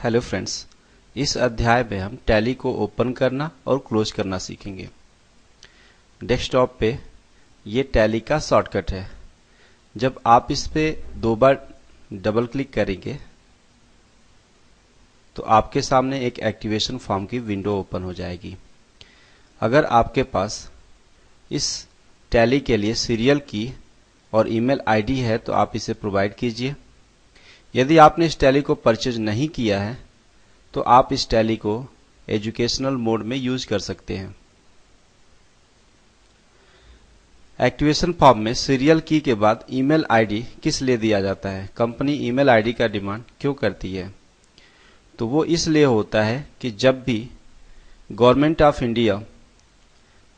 Hello friends, इस अध्याय में हम टैली को ओपन करना और क्लोज करना सीखेंगे। डेस्कटॉप पे ये टैली का शॉर्टकट है। जब आप इस पे दो बार डबल क्लिक करेंगे तो आपके सामने एक एक्टिवेशन फॉर्म की विंडो ओपन हो जाएगी। अगर आपके पास इस टैली के लिए सीरियल की और ईमेल आईडी है तो आप इसे प्रोवाइड कीजिए। यदि आपने इस टैली को परचेज नहीं किया है तो आप इस टैली को एजुकेशनल मोड में यूज कर सकते हैं। एक्टिवेशन फॉर्म में सीरियल की के बाद ईमेल आईडी किस लिए दिया जाता है, कंपनी ईमेल आईडी का डिमांड क्यों करती है? तो वो इसलिए होता है कि जब भी government of India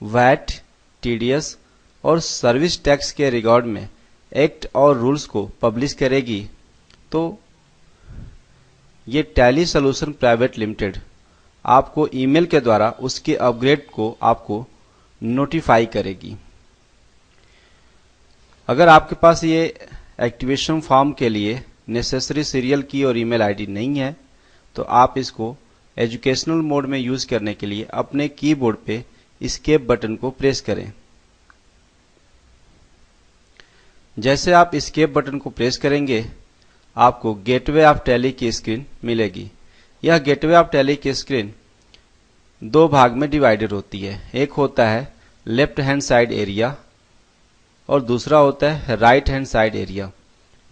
VAT, TDS और सर्विस टैक्स के रिकॉर्ड में एक्ट और रूल्स को पब्लिश करेगी तो ये टैली सॉल्यूशन प्राइवेट लिमिटेड आपको ईमेल के द्वारा उसके अपग्रेड को आपको नोटिफाई करेगी। अगर आपके पास ये एक्टिवेशन फॉर्म के लिए नेसेसरी सीरियल की और ईमेल आईडी नहीं है तो आप इसको एजुकेशनल मोड में यूज करने के लिए अपने कीबोर्ड पे एस्केप बटन को प्रेस करें। जैसे आप एस्केप बटन को प्रेस करेंगे आपको गेटवे ऑफ टैली की स्क्रीन मिलेगी। यह गेटवे ऑफ टैली की स्क्रीन दो भाग में डिवाइडेड होती है। एक होता है लेफ्ट हैंड साइड एरिया और दूसरा होता है राइट हैंड साइड एरिया।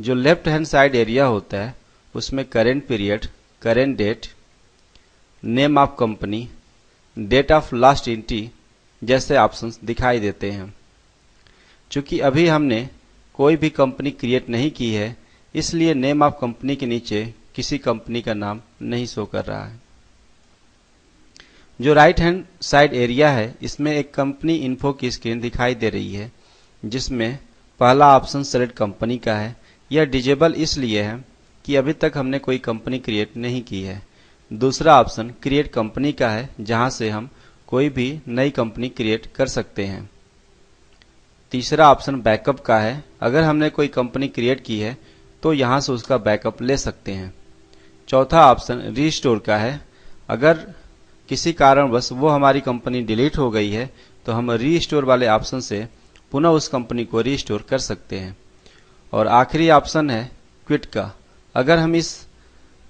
जो लेफ्ट हैंड साइड एरिया होता है उसमें current period, current date, name of company, date of last entry जैसे ऑप्शंस दिखाई देते हैं। चूंकि अभी हमने कोई भी कंपनी क्रिएट नहीं की है इसलिए नेम ऑफ कंपनी के नीचे किसी कंपनी का नाम नहीं शो कर रहा है। जो राइट हैंड साइड एरिया है इसमें एक कंपनी इन्फो की स्क्रीन दिखाई दे रही है जिसमें पहला ऑप्शन सेलेक्ट कंपनी का है। यह डिजेबल इसलिए है कि अभी तक हमने कोई कंपनी क्रिएट नहीं की है। दूसरा ऑप्शन क्रिएट कंपनी का है जहां से हम कोई भी नई कंपनी क्रिएट कर सकते हैं। तीसरा ऑप्शन बैकअप का है। अगर हमने कोई कंपनी क्रिएट की है तो यहां से उसका बैकअप ले सकते हैं। चौथा ऑप्शन रीस्टोर का है। अगर किसी कारणवश वो हमारी कंपनी डिलीट हो गई है तो हम रीस्टोर वाले ऑप्शन से पुनः उस कंपनी को रीस्टोर कर सकते हैं। और आखिरी ऑप्शन है क्विट का। अगर हम इस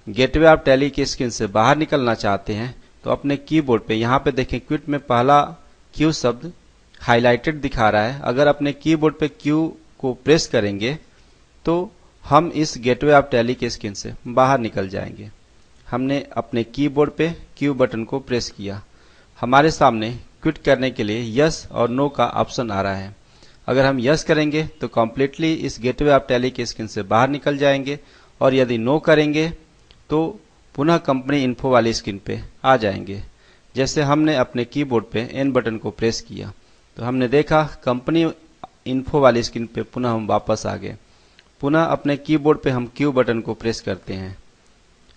गेटवे ऑफ टैली की स्क्रीन से बाहर निकलना चाहते हैं तो अपने कीबोर्ड पे यहाँ पे देखें क्विट में पहला क्यू शब्द हाईलाइटेड दिखा रहा है। अगर अपने कीबोर्ड पे क्यू को प्रेस करेंगे तो हम इस गेटवे ऑफ टैली के स्क्रीन से बाहर निकल जाएंगे। हमने अपने कीबोर्ड पे क्यू बटन को प्रेस किया। हमारे सामने क्विट करने के लिए यस और नो का ऑप्शन आ रहा है। अगर हम यस करेंगे तो कम्प्लीटली इस गेटवे ऑफ टैली के स्क्रीन से बाहर निकल जाएंगे और यदि नो करेंगे तो पुनः कंपनी इन्फो वाली स्क्रीन पे आ जाएंगे। जैसे हमने अपने कीबोर्ड पे एन बटन को प्रेस किया तो हमने देखा कंपनी इन्फो वाली स्क्रीन पे पुनः हम वापस आ गए। पुनः अपने कीबोर्ड पे हम क्यू बटन को प्रेस करते हैं।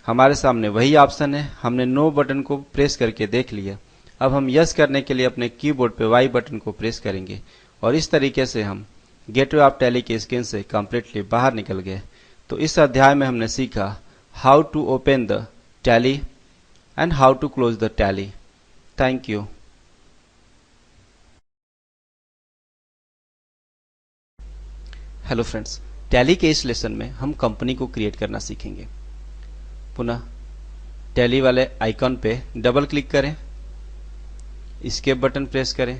हमारे सामने वही ऑप्शन है। हमने नो बटन को प्रेस करके देख लिया। अब हम यस करने के लिए अपने कीबोर्ड पे वाई बटन को प्रेस करेंगे और इस तरीके से हम गेटवे ऑफ टैली के स्क्रीन से कंप्लीटली बाहर निकल गए। तो इस अध्याय में हमने सीखा how to open the Tally and how to close the Tally. Thank you. Hello friends, Tally के इस लेसन में हम कंपनी को क्रिएट करना सीखेंगे। पुनः टैली वाले आइकॉन पे डबल क्लिक करें, एस्केप बटन प्रेस करें,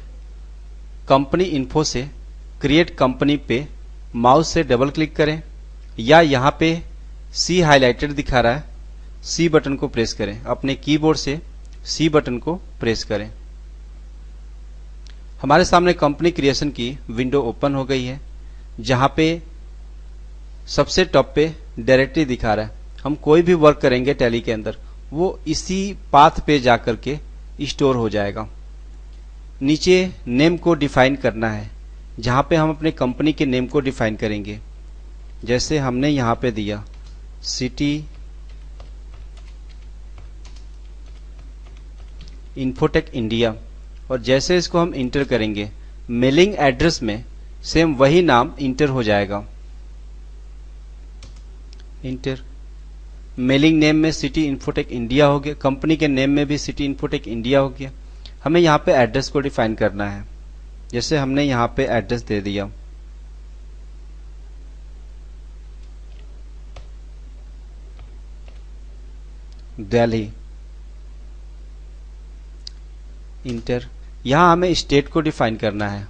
कंपनी इन्फो से क्रिएट कंपनी पे माउस से डबल क्लिक करें या यहाँ पे सी हाईलाइटेड दिखा रहा है, सी बटन को प्रेस करें। अपने कीबोर्ड से सी बटन को प्रेस करें। हमारे सामने कंपनी क्रिएशन की विंडो ओपन हो गई है जहां पे सबसे टॉप पे डायरेक्टरी दिखा रहा है। हम कोई भी वर्क करेंगे टैली के अंदर वो इसी पाथ पे जाकर के स्टोर हो जाएगा। नीचे नेम को डिफाइन करना है जहां पे हम अपने कंपनी के नेम को डिफाइन करेंगे। जैसे हमने यहां पे दिया सिटी इन्फोटेक इंडिया और जैसे इसको हम इंटर करेंगे मेलिंग एड्रेस में सेम वही नाम इंटर हो जाएगा। इंटर मेलिंग नेम में सिटी इन्फोटेक इंडिया हो गया, कंपनी के नेम में भी सिटी इन्फोटेक इंडिया हो गया। हमें यहाँ पे एड्रेस को डिफाइन करना है, जैसे हमने यहाँ पे एड्रेस दे दिया दिल्ली, इंटर। यहां हमें स्टेट को डिफाइन करना है।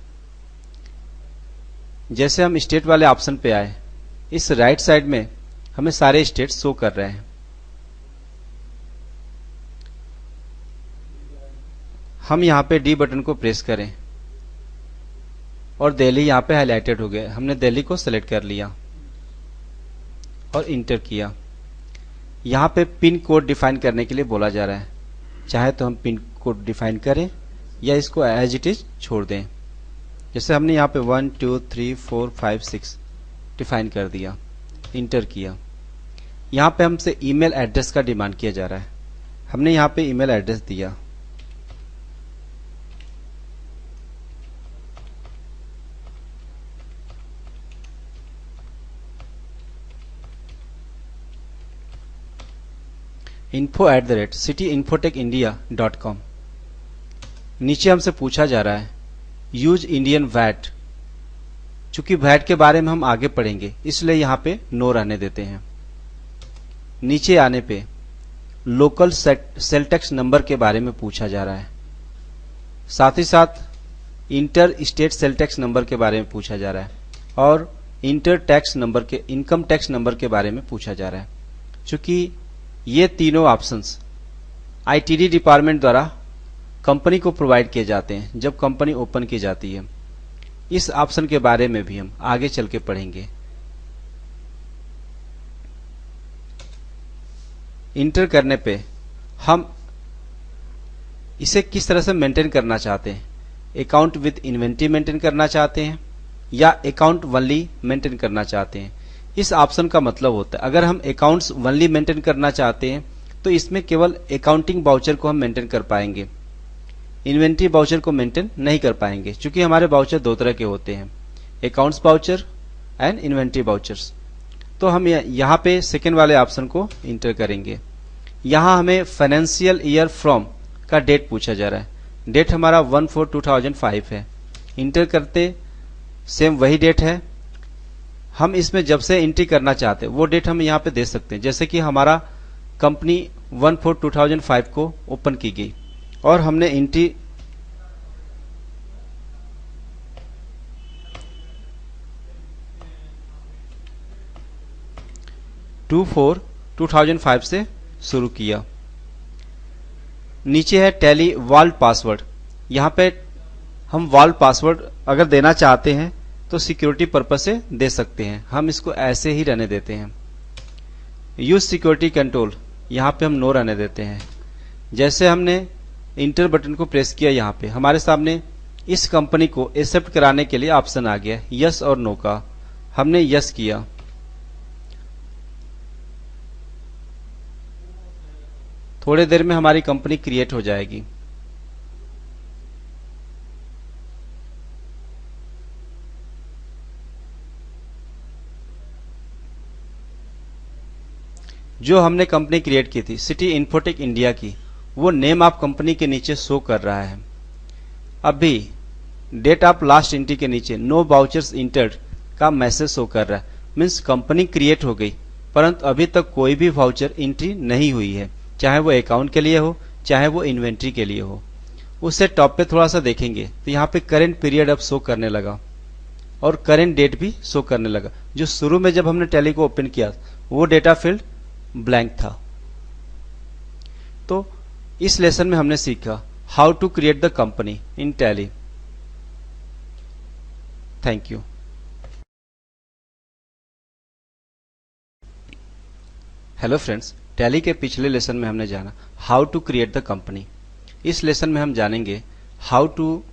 जैसे हम स्टेट वाले ऑप्शन पे आए, इस राइट साइड में हमें सारे स्टेट शो कर रहे हैं। हम यहां पे डी बटन को प्रेस करें और दिल्ली यहां पे हाईलाइटेड हो गया। हमने दिल्ली को सिलेक्ट कर लिया और इंटर किया। यहां पे पिन कोड डिफाइन करने के लिए बोला जा रहा है, चाहे तो हम पिन कोड डिफाइन करें या इसको एज इट इज छोड़ दें। जैसे हमने यहाँ पे 1 2 3 4 5 6 डिफाइन कर दिया, इंटर किया। यहाँ पे हमसे ईमेल एड्रेस का डिमांड किया जा रहा है। हमने यहाँ पे ईमेल एड्रेस दिया। info@cityinfotecindia.com। नीचे हमसे पूछा जा रहा है यूज इंडियन वैट। चूंकि वैट के बारे में हम आगे पढ़ेंगे इसलिए यहाँ पे नो रहने देते हैं। नीचे आने पे लोकल सेल टैक्स नंबर के बारे में पूछा जा रहा है, साथ ही साथ inter state sale tax number के बारे में पूछा जा रहा है और इंटर टैक्स नंबर के इनकम टैक्स नंबर के बारे में पूछा जा रहा है। चूंकि ये तीनों ऑप्शंस आईटीडी डिपार्टमेंट द्वारा कंपनी को प्रोवाइड किए जाते हैं जब कंपनी ओपन की जाती है। इस ऑप्शन के बारे में भी हम आगे चल के पढ़ेंगे। इंटर करने पे हम इसे किस तरह से मेंटेन करना चाहते हैं, अकाउंट विद इन्वेंटरी मेंटेन करना चाहते हैं या अकाउंट वनली मेंटेन करना चाहते हैं। इस ऑप्शन का मतलब होता है अगर हम अकाउंट्स वनली मेंटेन करना चाहते हैं तो इसमें केवल अकाउंटिंग बाउचर को हम मेंटेन कर पाएंगे, इन्वेंट्री बाउचर को मेंटेन नहीं कर पाएंगे। क्योंकि हमारे बाउचर दो तरह के होते हैं, accounts voucher and inventory vouchers. तो हम यहाँ पे सेकेंड वाले ऑप्शन को इंटर करेंगे। यहाँ हमें फाइनेंशियल ईयर फ्रॉम का डेट पूछा जा रहा है। डेट हमारा 1/4/2005 है। इंटर करते सेम वही डेट है। हम इसमें जब से एंट्री करना चाहते हैं वो डेट हम यहाँ पे दे सकते हैं। जैसे कि हमारा कंपनी 1/4/2005 को ओपन की गई और हमने एंट्री टू 4/2005 से शुरू किया। नीचे है टैली वाल्ट पासवर्ड। यहाँ पे हम वाल्ट पासवर्ड अगर देना चाहते हैं तो सिक्योरिटी पर्पस से दे सकते हैं, हम इसको ऐसे ही रहने देते हैं। यूज सिक्योरिटी कंट्रोल, यहाँ पे हम नो रहने देते हैं। जैसे हमने इंटर बटन को प्रेस किया, यहाँ पे हमारे सामने इस कंपनी को एक्सेप्ट कराने के लिए ऑप्शन आ गया यस और नो का। हमने यस किया। थोड़ी देर में हमारी कंपनी क्रिएट हो जाएगी। जो हमने कंपनी क्रिएट की थी सिटी इन्फोटेक इंडिया की, वो नेम ऑफ कंपनी के नीचे शो कर रहा है। अभी डेट ऑफ लास्ट एंट्री के नीचे नो वाउचर्स इंटर्ड का मैसेज शो कर रहा है। मीन्स कंपनी क्रिएट हो गई परंतु अभी तक कोई भी वाउचर एंट्री नहीं हुई है, चाहे वो अकाउंट के लिए हो चाहे वो इन्वेंट्री के लिए हो। उससे टॉप पे थोड़ा सा देखेंगे तो यहाँ पे करेंट पीरियड अब शो करने लगा और करेंट डेट भी शो करने लगा। जो शुरू में जब हमने टैली को ओपन किया वो डेटा फील्ड ब्लैंक था। तो इस लेसन में हमने सीखा how to create the company in Tally. Thank you. Hello friends, Tally के पिछले लेसन में हमने जाना how to create the company. इस लेसन में हम जानेंगे how to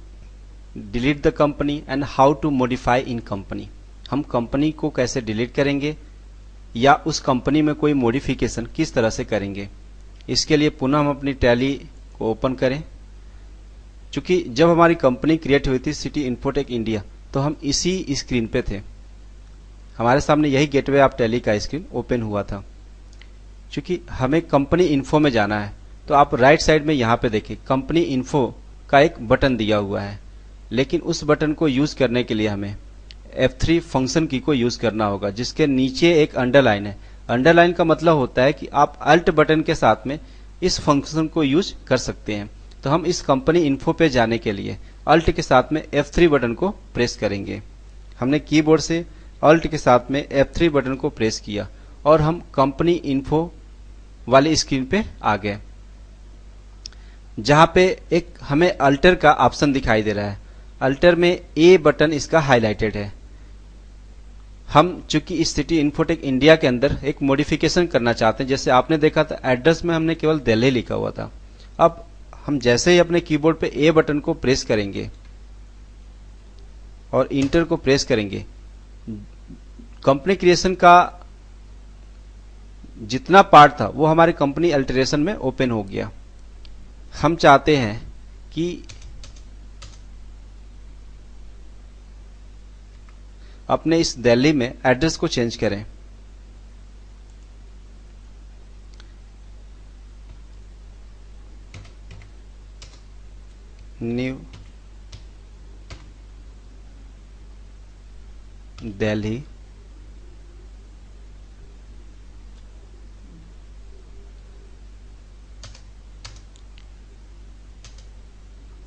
delete the company and how to modify in company. हम कंपनी को कैसे डिलीट करेंगे या उस कंपनी में कोई मॉडिफिकेशन किस तरह से करेंगे। इसके लिए पुनः हम अपनी टैली को ओपन करें। क्योंकि जब हमारी कंपनी क्रिएट हुई थी सिटी इन्फोटेक इंडिया, तो हम इसी स्क्रीन पे थे, हमारे सामने यही गेटवे ऑफ टैली का स्क्रीन ओपन हुआ था। क्योंकि हमें कंपनी इन्फो में जाना है, तो आप राइट साइड में यहाँ पे देखिए कंपनी इन्फो का एक बटन दिया हुआ है, लेकिन उस बटन को यूज करने के लिए हमें F3 फंक्शन की को यूज करना होगा, जिसके नीचे एक अंडरलाइन है। अंडरलाइन का मतलब होता है कि आप अल्ट बटन के साथ में इस फंक्शन को यूज कर सकते हैं। तो हम इस कंपनी इन्फो पे जाने के लिए अल्ट के साथ में F3 बटन को प्रेस करेंगे। हमने कीबोर्ड से अल्ट के साथ में F3 बटन को प्रेस किया और हम कंपनी इन्फो वाली स्क्रीन पे आ गए, जहां पे एक हमें अल्टर का ऑप्शन दिखाई दे रहा है। अल्टर में ए बटन इसका हाईलाइटेड है। हम चूंकि इस सिटी इन्फोटेक इंडिया के अंदर एक मॉडिफिकेशन करना चाहते हैं, जैसे आपने देखा था एड्रेस में हमने केवल दिल्ली लिखा हुआ था। अब हम जैसे ही अपने कीबोर्ड पे ए बटन को प्रेस करेंगे और इंटर को प्रेस करेंगे, कंपनी क्रिएशन का जितना पार्ट था वो हमारे कंपनी अल्टरेशन में ओपन हो गया। हम चाहते हैं कि अपने इस दिल्ली में एड्रेस को चेंज करें। न्यू दिल्ली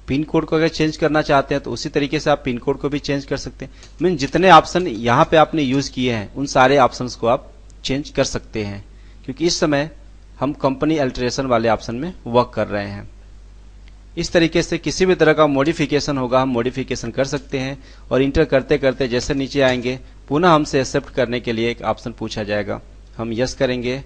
पिन कोड को अगर चेंज करना चाहते हैं तो उसी तरीके से आप पिन कोड को भी चेंज कर सकते हैं। मीन जितने ऑप्शन यहां पे आपने यूज किए हैं उन सारे ऑप्शंस को आप चेंज कर सकते हैं, क्योंकि इस समय हम कंपनी अल्टरेशन वाले ऑप्शन में वर्क कर रहे हैं। इस तरीके से किसी भी तरह का मॉडिफिकेशन होगा हम मॉडिफिकेशन कर सकते हैं, और इंटर करते करते जैसे नीचे आएंगे पुनः हमसे एक्सेप्ट करने के लिए एक ऑप्शन पूछा जाएगा, हम यस करेंगे।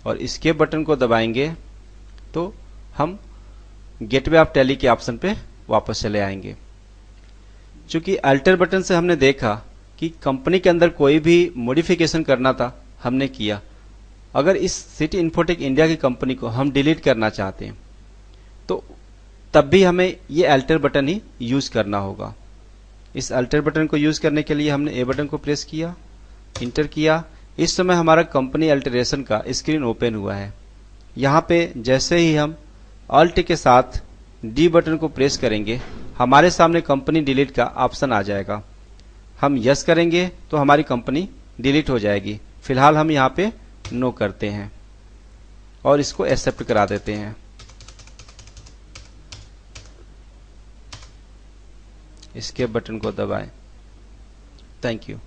और escape बटन को दबाएंगे तो हम गेटवे ऑफ टैली के ऑप्शन पे वापस चले आएंगे। चूंकि अल्टर बटन से हमने देखा कि कंपनी के अंदर कोई भी मॉडिफिकेशन करना था हमने किया। अगर इस सिटी इन्फोटेक इंडिया की कंपनी को हम डिलीट करना चाहते हैं तो तब भी हमें ये अल्टर बटन ही यूज करना होगा। इस अल्टर बटन को यूज करने के लिए हमने ए बटन को प्रेस किया, इंटर किया। इस समय हमारा कंपनी अल्टरेशन का स्क्रीन ओपन हुआ है। यहाँ पे जैसे ही हम अल्ट के साथ डी बटन को प्रेस करेंगे हमारे सामने कंपनी डिलीट का ऑप्शन आ जाएगा। हम यस करेंगे तो हमारी कंपनी डिलीट हो जाएगी। फिलहाल हम यहाँ पे नो करते हैं और इसको एक्सेप्ट करा देते हैं। इसके बटन को दबाएं। Thank you.